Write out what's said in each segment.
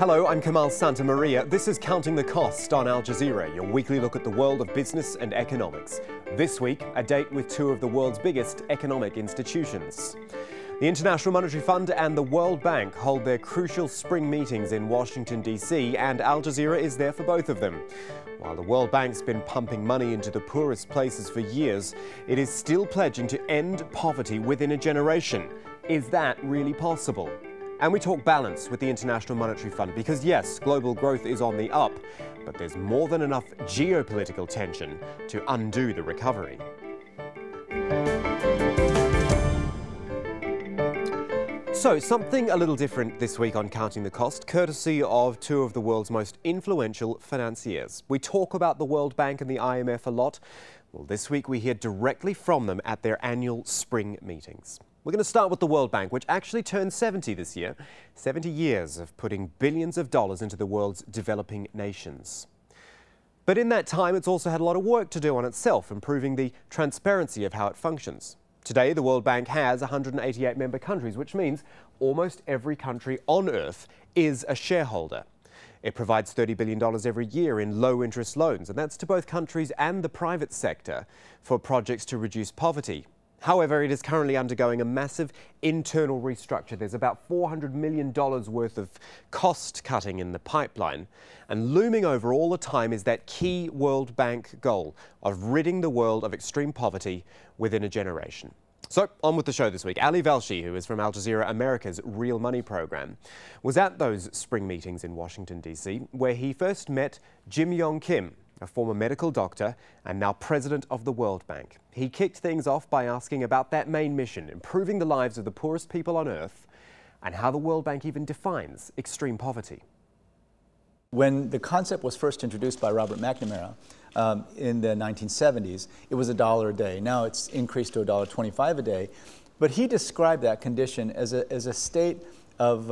Hello, I'm Kamal Santamaria. This is Counting the Cost on Al Jazeera, your weekly look at the world of business and economics. This week, a date with two of the world's biggest economic institutions. The International Monetary Fund and the World Bank hold their crucial spring meetings in Washington, D.C., and Al Jazeera is there for both of them. While the World Bank's been pumping money into the poorest places for years, it is still pledging to end poverty within a generation. Is that really possible? And we talk balance with the International Monetary Fund because, yes, global growth is on the up, but there's more than enough geopolitical tension to undo the recovery. So, something a little different this week on Counting the Cost, courtesy of two of the world's most influential financiers. We talk about the World Bank and the IMF a lot. Well, this week we hear directly from them at their annual spring meetings. We're going to start with the World Bank, which actually turned 70 this year. 70 years of putting billions of dollars into the world's developing nations. But in that time, it's also had a lot of work to do on itself, improving the transparency of how it functions. Today, the World Bank has 188 member countries, which means almost every country on Earth is a shareholder. It provides $30 billion every year in low-interest loans, and that's to both countries and the private sector for projects to reduce poverty. However, it is currently undergoing a massive internal restructure. There's about $400 million worth of cost cutting in the pipeline. And looming over all the time is that key World Bank goal of ridding the world of extreme poverty within a generation. So, on with the show this week. Ali Velshi, who is from Al Jazeera America's Real Money program, was at those spring meetings in Washington, D.C., where he first met Jim Yong Kim, a former medical doctor and now president of the World Bank. He kicked things off by asking about that main mission, improving the lives of the poorest people on Earth, and how the World Bank even defines extreme poverty. When the concept was first introduced by Robert McNamara in the 1970s, it was $1 a day. Now it's increased to $1.25 a day. But he described that condition as a state of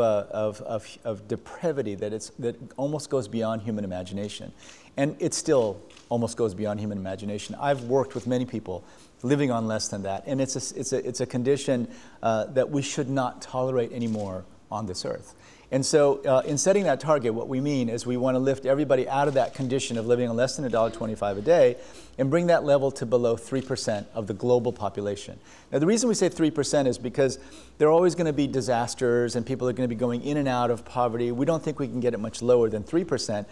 depravity that almost goes beyond human imagination. And it still almost goes beyond human imagination. I've worked with many people living on less than that, and it's a condition that we should not tolerate anymore on this earth. And so in setting that target, what we mean is we want to lift everybody out of that condition of living on less than $1.25 a day and bring that level to below 3% of the global population. Now, the reason we say 3% is because there are always going to be disasters and people are going to be going in and out of poverty. We don't think we can get it much lower than 3%.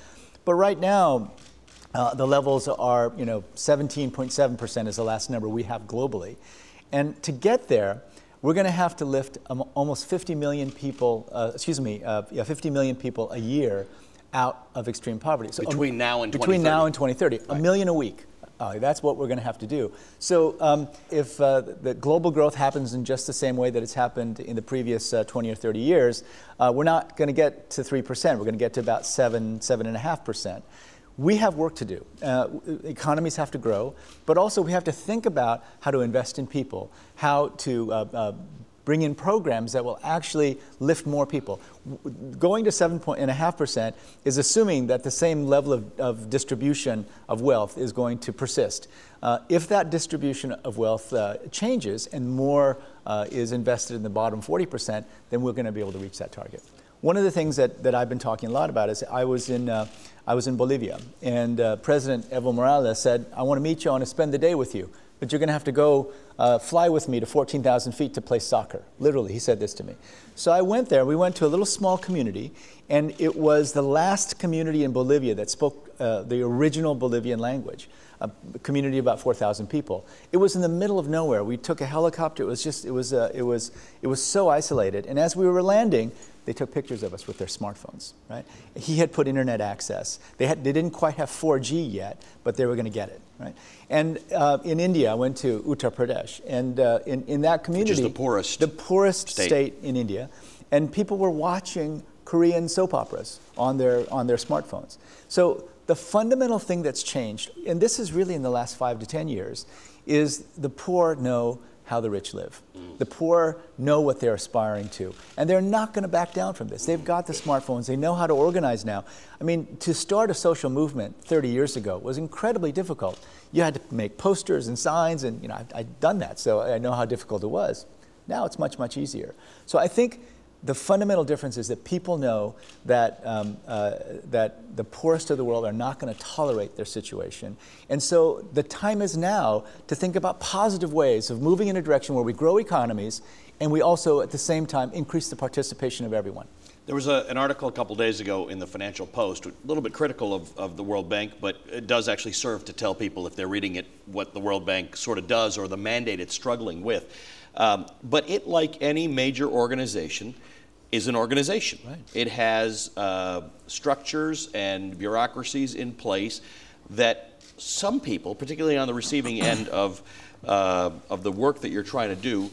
But right now, the levels are, 17.7% is the last number we have globally. And to get there, we're going to have to lift almost 50 million people, 50 million people a year out of extreme poverty. So between now and 2030. Between now and 2030, right. 1 million a week. That's what we're going to have to do. So if the global growth happens in just the same way that it's happened in the previous 20 or 30 years, we're not going to get to 3%. We're going to get to about 7.5%. We have work to do. Economies have to grow, but also we have to think about how to invest in people, how to bring in programs that will actually lift more people. Going to 7.5% is assuming that the same level of distribution of wealth is going to persist. If that distribution of wealth changes and more is invested in the bottom 40%, then we're going to be able to reach that target. One of the things that I've been talking a lot about is I was in Bolivia, and President Evo Morales said, I want to meet you, I want to spend the day with you, but you're going to have to go fly with me to 14,000 feet to play soccer. Literally, he said this to me. So I went there. We went to a little small community, and it was the last community in Bolivia that spoke the original Bolivian language. A community of about 4,000 people. It was in the middle of nowhere. We took a helicopter. It was so isolated. And as we were landing, they took pictures of us with their smartphones. Right? He had put internet access. They didn't quite have 4G yet, but they were going to get it. Right? And in India, I went to Uttar Pradesh, and in that community, which is the poorest state in India, and people were watching Korean soap operas on their smartphones. So the fundamental thing that's changed, and this is really in the last 5 to 10 years, is the poor know how the rich live. The poor know what they're aspiring to, and they're not going to back down from this. They've got the smartphones. They know how to organize now. I mean, to start a social movement 30 years ago was incredibly difficult. You had to make posters and signs, and I'd done that, so I know how difficult it was. Now it's much, much easier. So I think the fundamental difference is that people know that, that the poorest of the world are not going to tolerate their situation. And so the time is now to think about positive ways of moving in a direction where we grow economies and we also, at the same time, increase the participation of everyone. There was an article a couple days ago in the Financial Post, a little bit critical of the World Bank, but it does actually serve to tell people, if they're reading it, what the World Bank sort of does or the mandate it's struggling with. But it, like any major organization, is an organization. Right. It has structures and bureaucracies in place that some people, particularly on the receiving end of the work that you're trying to do,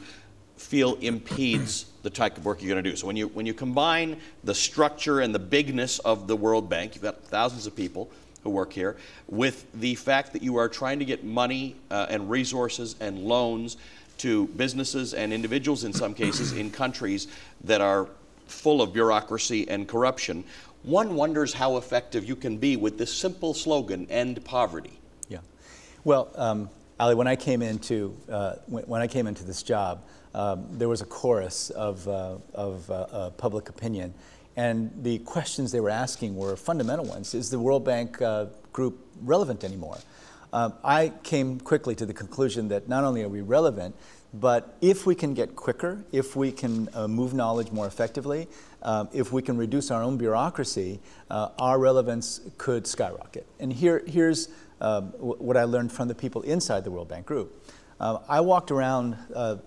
feel impedes the type of work you're going to do. So when you combine the structure and the bigness of the World Bank, you've got thousands of people who work here, with the fact that you are trying to get money and resources and loans to businesses and individuals, in some cases, in countries that are full of bureaucracy and corruption, one wonders how effective you can be with this simple slogan, end poverty. Yeah. Well, Ali, when I came into this job, there was a chorus of public opinion, and the questions they were asking were fundamental ones. Is the World Bank group relevant anymore? I came quickly to the conclusion that not only are we relevant, but if we can get quicker, if we can move knowledge more effectively, if we can reduce our own bureaucracy, our relevance could skyrocket. And here's what I learned from the people inside the World Bank group. I walked around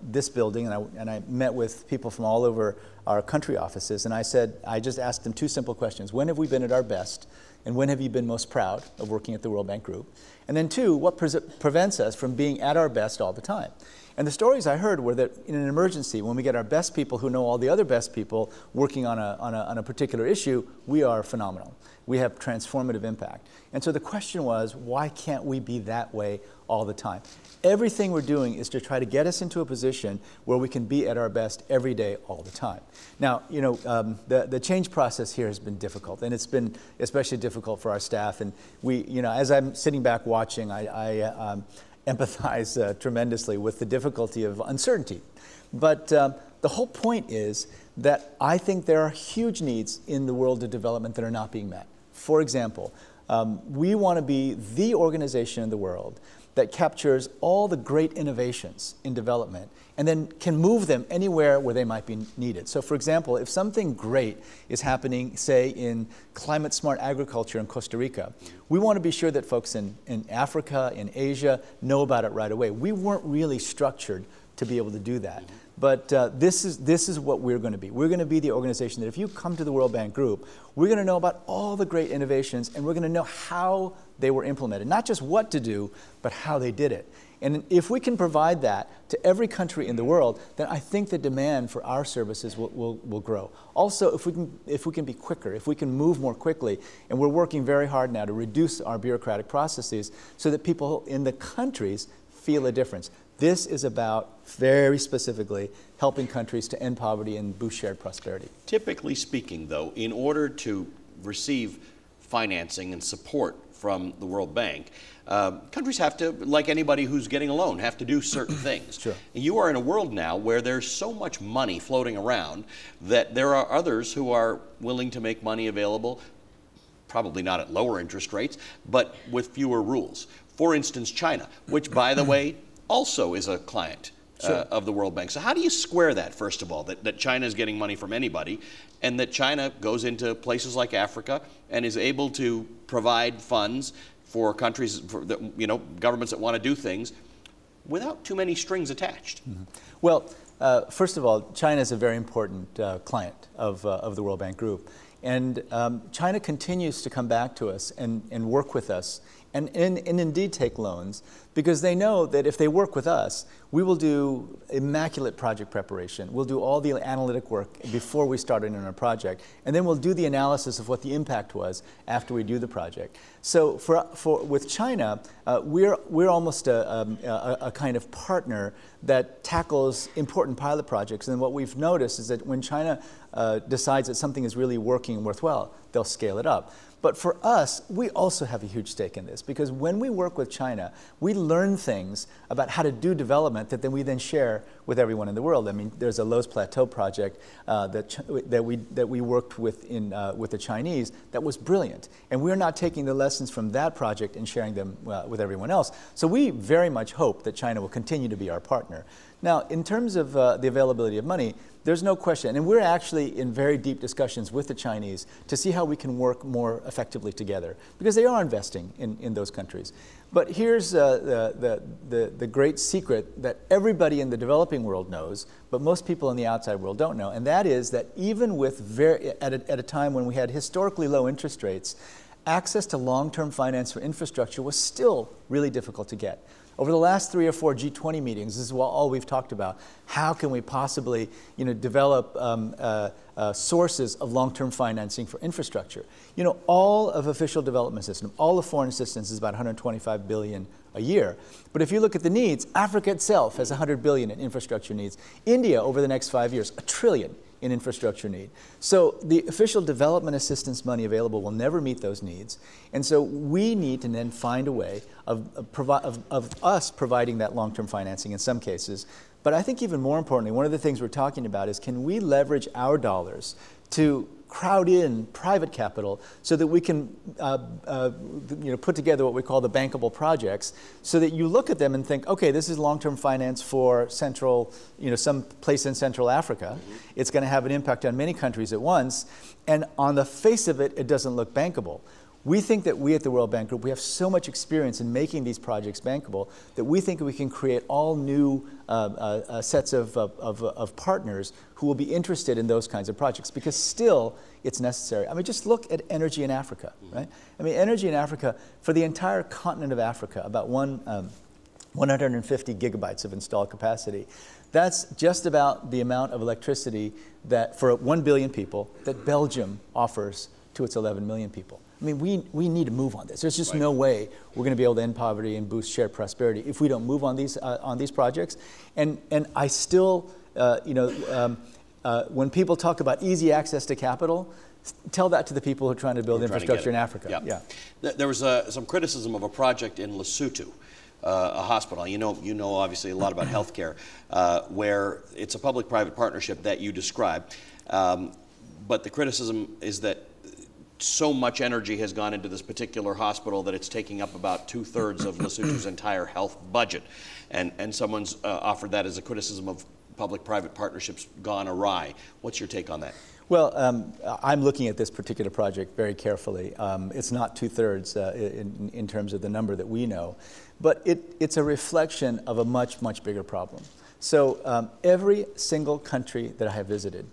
this building and I met with people from all over our country offices, and I just asked them two simple questions. When have we been at our best? And when have you been most proud of working at the World Bank Group? And then two, what prevents us from being at our best all the time? And the stories I heard were that in an emergency, when we get our best people who know all the other best people working on a particular issue, we are phenomenal. We have transformative impact. And so the question was, why can't we be that way all the time? Everything we're doing is to try to get us into a position where we can be at our best every day, all the time. Now, you know, the change process here has been difficult, and it's been especially difficult for our staff. And we, you know, as I'm sitting back watching, I empathize tremendously with the difficulty of uncertainty. But the whole point is that I think there are huge needs in the world of development that are not being met. For example, we want to be the organization in the world that captures all the great innovations in development and then can move them anywhere where they might be needed. So for example, if something great is happening, say, in climate-smart agriculture in Costa Rica, we want to be sure that folks in Africa, in Asia, know about it right away. We weren't really structured to be able to do that. But this is what we're going to be. We're going to be the organization that if you come to the World Bank Group, we're going to know about all the great innovations, and we're going to know how they were implemented. Not just what to do, but how they did it. And if we can provide that to every country in the world, then I think the demand for our services will grow. Also, if we can be quicker, if we can move more quickly, and we're working very hard now to reduce our bureaucratic processes so that people in the countries feel a difference. This is about, very specifically, helping countries to end poverty and boost shared prosperity. Typically speaking, though, in order to receive financing and support from the World Bank, countries have to, like anybody who's getting a loan, have to do certain things. Sure. And you are in a world now where there's so much money floating around that there are others who are willing to make money available, probably not at lower interest rates, but with fewer rules. For instance, China, which, by the way, also is a client of the World Bank. So how do you square that, first of all, that China is getting money from anybody, and that China goes into places like Africa and is able to provide funds for countries, for governments that want to do things without too many strings attached? Mm-hmm. Well, first of all, China is a very important client of the World Bank Group. And China continues to come back to us and work with us and indeed take loans, because they know that if they work with us, we will do immaculate project preparation. We'll do all the analytic work before we start in our project, and then we'll do the analysis of what the impact was after we do the project. So with China, we're almost a kind of partner that tackles important pilot projects. And what we've noticed is that when China decides that something is really working and worthwhile, they'll scale it up. But for us, we also have a huge stake in this, because when we work with China, we learn things about how to do development that then we share with everyone in the world. I mean, there's a Lowe's Plateau project that we worked with with the Chinese that was brilliant, and we're not taking the lessons from that project and sharing them with everyone else. So we very much hope that China will continue to be our partner. Now, in terms of the availability of money, there's no question, and we're actually in very deep discussions with the Chinese to see how we can work more effectively together, because they are investing in those countries. But here's the great secret that everybody in the developing world knows, but most people in the outside world don't know, and that is that even with at a time when we had historically low interest rates, access to long-term finance for infrastructure was still really difficult to get. Over the last 3 or 4 G20 meetings, this is all we've talked about. How can we possibly, develop sources of long-term financing for infrastructure? All of official development system, all of foreign assistance is about 125 billion a year. But if you look at the needs, Africa itself has 100 billion in infrastructure needs. India, over the next 5 years, $1 trillion in infrastructure need. So the official development assistance money available will never meet those needs. And so we need to then find a way of us providing that long-term financing in some cases. But I think even more importantly, one of the things we're talking about is, can we leverage our dollars to crowd in private capital so that we can put together what we call the bankable projects, so that you look at them and think, okay, this is long-term finance for some place in Central Africa. It's going to have an impact on many countries at once, and on the face of it, it doesn't look bankable. We think that we at the World Bank Group, we have so much experience in making these projects bankable that we think we can create all new sets of partners who will be interested in those kinds of projects, because still it's necessary. I mean, just look at energy in Africa, right? I mean, energy in Africa, for the entire continent of Africa, about 150 gigabytes of installed capacity. That's just about the amount of electricity that, for 1 billion people, that Belgium offers to its 11 million people. I mean, we need to move on this. There's just no way we're going to be able to end poverty and boost shared prosperity if we don't move on these projects. And I still, when people talk about easy access to capital, tell that to the people who are trying to build infrastructure in Africa. Yeah. There was some criticism of a project in Lesotho, a hospital. You know obviously a lot about healthcare, where it's a public-private partnership that you describe. But the criticism is that so much energy has gone into this particular hospital that it's taking up about 2/3 of Lesotho's entire health budget. And someone's offered that as a criticism of public-private partnerships gone awry. What's your take on that? Well, I'm looking at this particular project very carefully. It's not 2/3 in terms of the number that we know, but it's a reflection of a much, much bigger problem. So every single country that I have visited,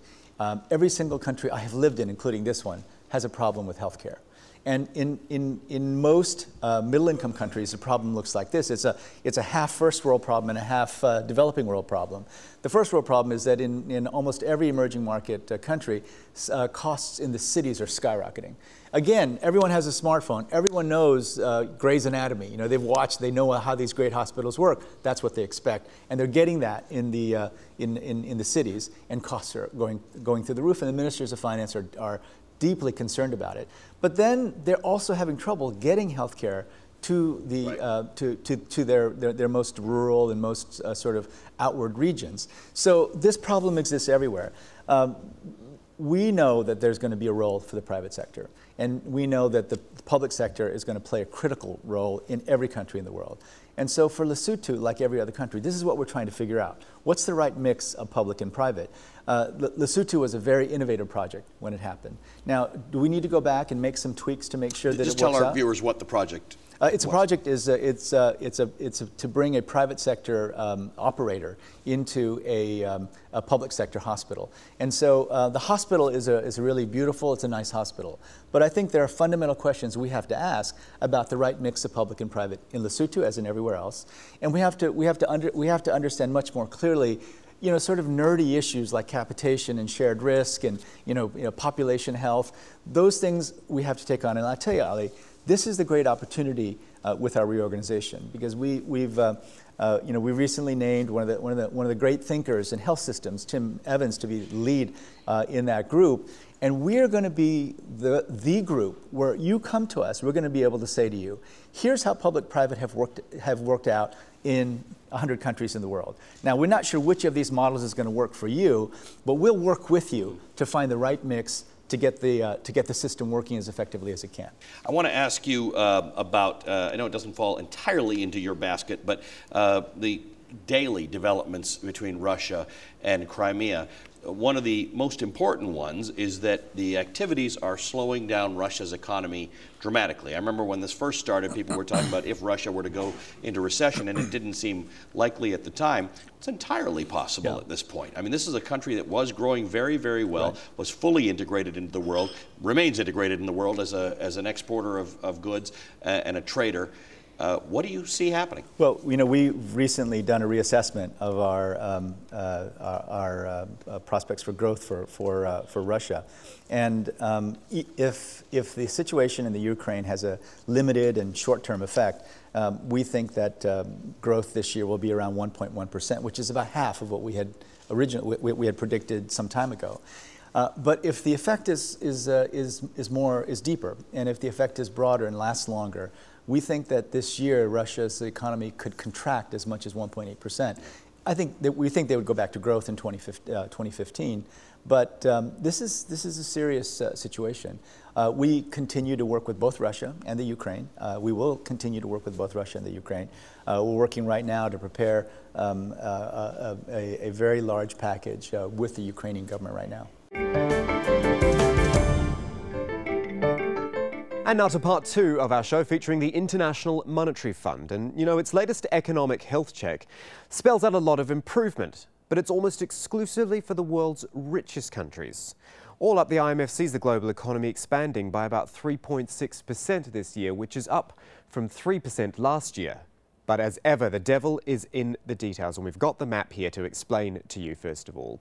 every single country I have lived in, including this one, has a problem with healthcare. And in most middle-income countries, the problem looks like this. It's a half first world problem and a half developing world problem. The first world problem is that in almost every emerging market country, costs in the cities are skyrocketing. Again, everyone has a smartphone. Everyone knows Grey's Anatomy. They've watched, they know how these great hospitals work. That's what they expect. And they're getting that in the cities, and costs are going through the roof, and the ministers of finance are deeply concerned about it. But then they're also having trouble getting health care to their most rural and most sort of outward regions. So this problem exists everywhere. We know that there's going to be a role for the private sector, and we know that the public sector is going to play a critical role in every country in the world. And so for Lesotho, like every other country, this is what we're trying to figure out. What's the right mix of public and private? Lesotho was a very innovative project when it happened. Now, do we need to go back and make some tweaks to make sure that it works out? Just tell our viewers what the project It's a project it's to bring a private sector operator into a public sector hospital. And so the hospital is a really beautiful, it's a nice hospital. But I think there are fundamental questions we have to ask about the right mix of public and private in Lesotho as in everywhere else. And we have to understand much more clearly, sort of nerdy issues like capitation and shared risk and population health. Those things we have to take on. And I'll tell you, Ali, this is the great opportunity with our reorganization, because we recently named one of the great thinkers in health systems, Tim Evans, to be lead in that group. And we're going to be the group where you come to us. We're going to be able to say to you, here's how public-private have worked out in 100 countries in the world. Now, we're not sure which of these models is going to work for you, but we'll work with you to find the right mix to get the system working as effectively as it can. I want to ask you about, I know it doesn't fall entirely into your basket, but the daily developments between Russia and Crimea. One of the most important ones is that the activities are slowing down Russia's economy dramatically. I remember when this first started, people were talking about if Russia were to go into recession, and it didn't seem likely at the time. It's entirely possible at this point. I mean, this is a country that was growing very, very well, was fully integrated into the world, remains integrated in the world as an exporter of goods and a trader. What do you see happening? Well, we've recently done a reassessment of our prospects for growth for Russia, and if the situation in the Ukraine has a limited and short-term effect, we think that growth this year will be around 1.1%, which is about half of what we had originally predicted some time ago. But if the effect is deeper, and if the effect is broader and lasts longer, we think that this year Russia's economy could contract as much as 1.8%. We think they would go back to growth in 2015, but this is a serious situation. We continue to work with both Russia and the Ukraine. We will continue to work with both Russia and the Ukraine. We're working right now to prepare a very large package with the Ukrainian government right now. And now to part two of our show, featuring the International Monetary Fund. And, its latest economic health check spells out a lot of improvement, but it's almost exclusively for the world's richest countries. All up, the IMF sees the global economy expanding by about 3.6% this year, which is up from 3% last year. But as ever, the devil is in the details, and we've got the map here to explain to you first of all.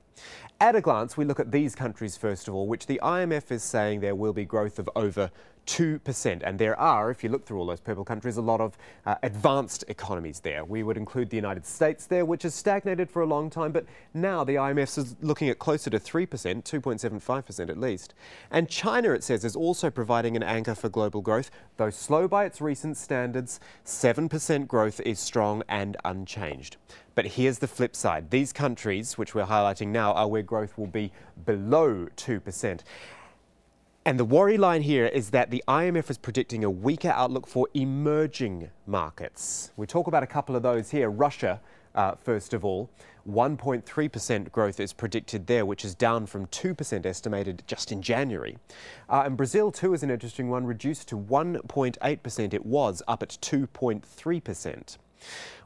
At a glance, we look at these countries first of all, which the IMF is saying there will be growth of over 2%. And there are, if you look through all those purple countries, a lot of advanced economies there. We would include the United States there, which has stagnated for a long time, but now the IMF is looking at closer to 3%, 2.75% at least. And China, it says, is also providing an anchor for global growth. Though slow by its recent standards, 7% growth is strong and unchanged. But here's the flip side. These countries, which we're highlighting now, are where growth will be below 2%. And the worry line here is that the IMF is predicting a weaker outlook for emerging markets. We talk about a couple of those here. Russia, first of all, 1.3% growth is predicted there, which is down from 2% estimated just in January. And Brazil, too, is an interesting one, reduced to 1.8%. It was up at 2.3%.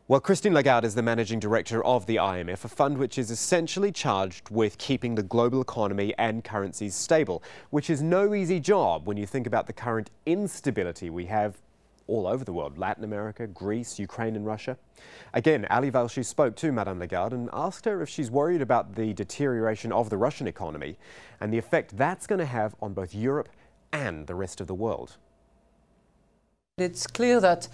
Well, Christine Lagarde is the managing director of the IMF, a fund which is essentially charged with keeping the global economy and currencies stable, which is no easy job when you think about the current instability we have all over the world: Latin America, Greece, Ukraine and Russia. Again, Ali Velshi spoke to Madame Lagarde and asked her if she's worried about the deterioration of the Russian economy and the effect that's going to have on both Europe and the rest of the world. It's clear that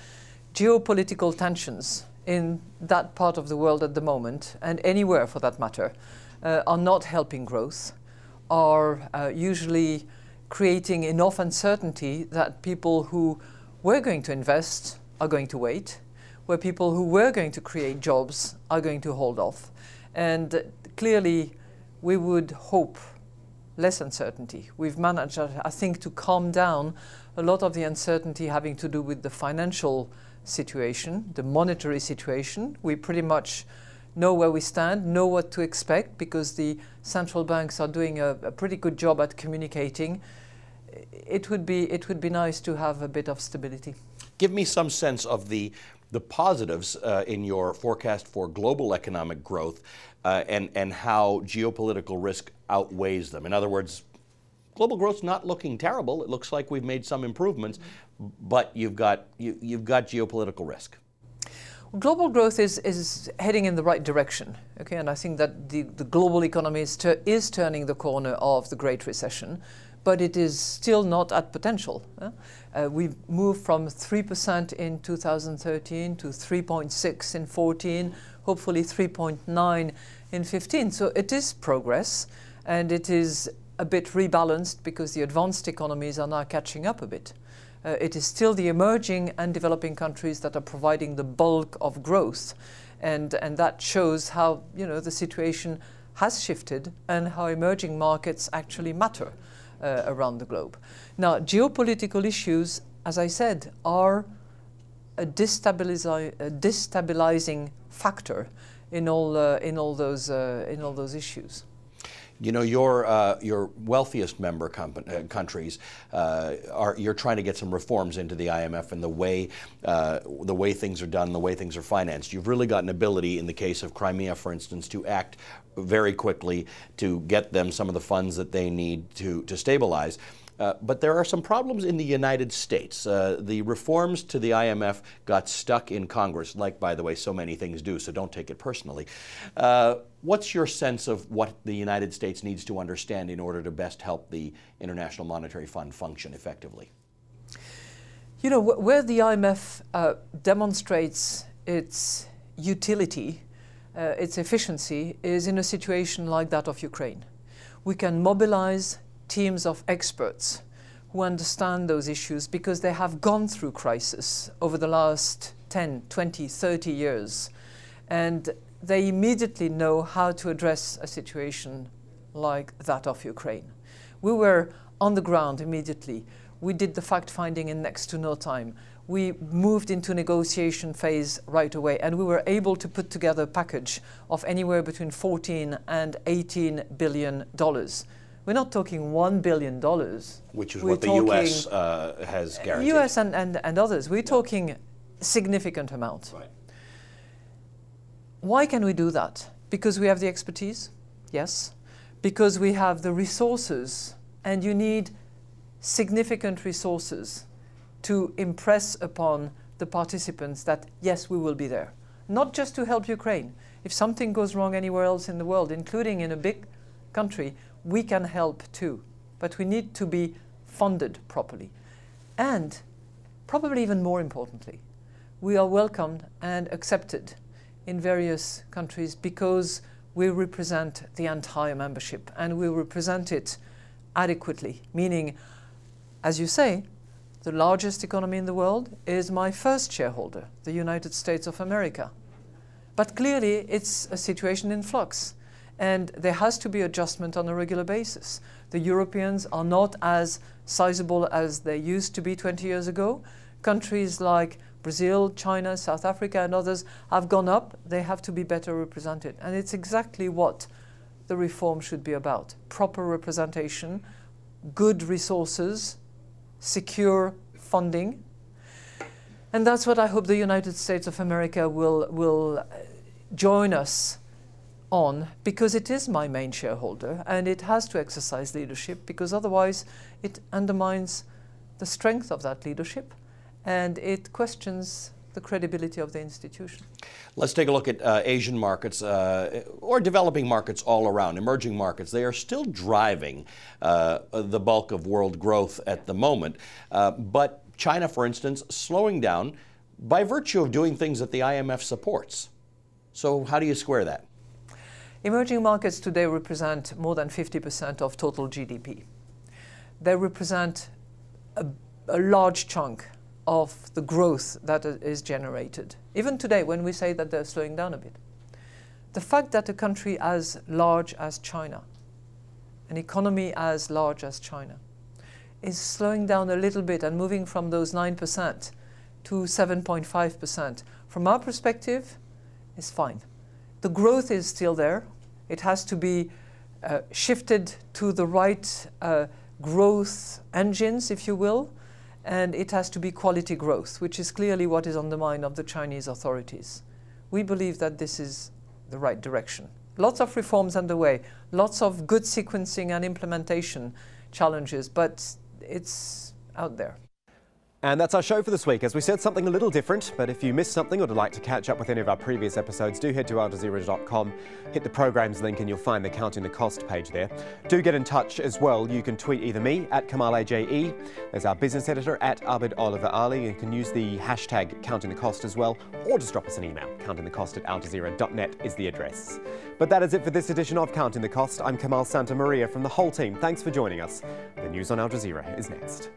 geopolitical tensions in that part of the world at the moment, and anywhere for that matter, are not helping growth, are usually creating enough uncertainty that people who were going to invest are going to wait, where people who were going to create jobs are going to hold off. And clearly, we would hope less uncertainty. We've managed, I think, to calm down a lot of the uncertainty having to do with the financial situation, the monetary situation. We pretty much know where we stand, know what to expect, because the central banks are doing a pretty good job at communicating. It would be nice to have a bit of stability. Give me some sense of the positives in your forecast for global economic growth and how geopolitical risk outweighs them. In other words, global growth's not looking terrible. It looks like we've made some improvements, but you've got geopolitical risk. Global growth is heading in the right direction, okay, and I think that the global economy is turning the corner of the Great Recession. but it is still not at potential. We've moved from 3% in 2013 to 3.6 in 14, hopefully 3.9 in 15. So it is progress, and it is a bit rebalanced because the advanced economies are now catching up a bit. It is still the emerging and developing countries that are providing the bulk of growth, and that shows how, you know, the situation has shifted and how emerging markets actually matter around the globe. Now, geopolitical issues, as I said, are a destabilizing factor in all those issues. You know, your wealthiest member countries you're trying to get some reforms into the IMF and the way things are done, the way things are financed. You've really got an ability, in the case of Crimea, for instance, to act very quickly to get them some of the funds that they need to stabilize. But there are some problems in the United States. The reforms to the IMF got stuck in Congress, like, by the way, so many things do, so don't take it personally. What's your sense of what the United States needs to understand in order to best help the International Monetary Fund function effectively? You know, where the IMF demonstrates its utility, its efficiency, is in a situation like that of Ukraine. We can mobilize teams of experts who understand those issues because they have gone through crisis over the last 10, 20, 30 years. And they immediately know how to address a situation like that of Ukraine. We were on the ground immediately. We did the fact-finding in next to no time. We moved into negotiation phase right away, and we were able to put together a package of anywhere between $14 and $18 billion. We're not talking $1 billion. Which is what the U.S. has guaranteed. U.S. and others. We're talking significant amount. Right. Why can we do that? Because we have the expertise? Yes. Because we have the resources, and you need significant resources to impress upon the participants that, yes, we will be there. Not just to help Ukraine. If something goes wrong anywhere else in the world, including in a big country, we can help too. But we need to be funded properly. And probably even more importantly, we are welcomed and accepted in various countries because we represent the entire membership, and we represent it adequately, meaning, as you say, the largest economy in the world is my first shareholder, the United States of America. But clearly it's a situation in flux, and there has to be adjustment on a regular basis. The Europeans are not as sizable as they used to be 20 years ago. Countries like Brazil, China, South Africa and others have gone up. They have to be better represented. And it's exactly what the reform should be about. Proper representation, good resources, secure funding. And that's what I hope the United States of America will join us on, because it is my main shareholder and it has to exercise leadership, because otherwise it undermines the strength of that leadership and it questions the credibility of the institution. Let's take a look at Asian markets or developing markets all around, emerging markets. They are still driving the bulk of world growth at the moment. But China, for instance, slowing down by virtue of doing things that the IMF supports. So how do you square that? Emerging markets today represent more than 50% of total GDP. They represent a large chunk of the growth that is generated. Even today, when we say that they're slowing down a bit. The fact that a country as large as China, an economy as large as China, is slowing down a little bit and moving from those 9% to 7.5%, from our perspective, is fine. The growth is still there. It has to be shifted to the right growth engines, if you will, and it has to be quality growth, which is clearly what is on the mind of the Chinese authorities. We believe that this is the right direction. Lots of reforms underway, lots of good sequencing and implementation challenges, but it's out there. And that's our show for this week. As we said, something a little different, but if you missed something or would like to catch up with any of our previous episodes, do head to aljazeera.com, hit the programs link and you'll find the Counting the Cost page there. Do get in touch as well. You can tweet either me at Kamal AJE, there's our business editor at Abid Oliver Ali. You can use the hashtag Counting the Cost as well, or just drop us an email. countingthecost@aljazeera.net is the address. But that is it for this edition of Counting the Cost. I'm Kamal Santamaria from the whole team. Thanks for joining us. The news on Al Jazeera is next.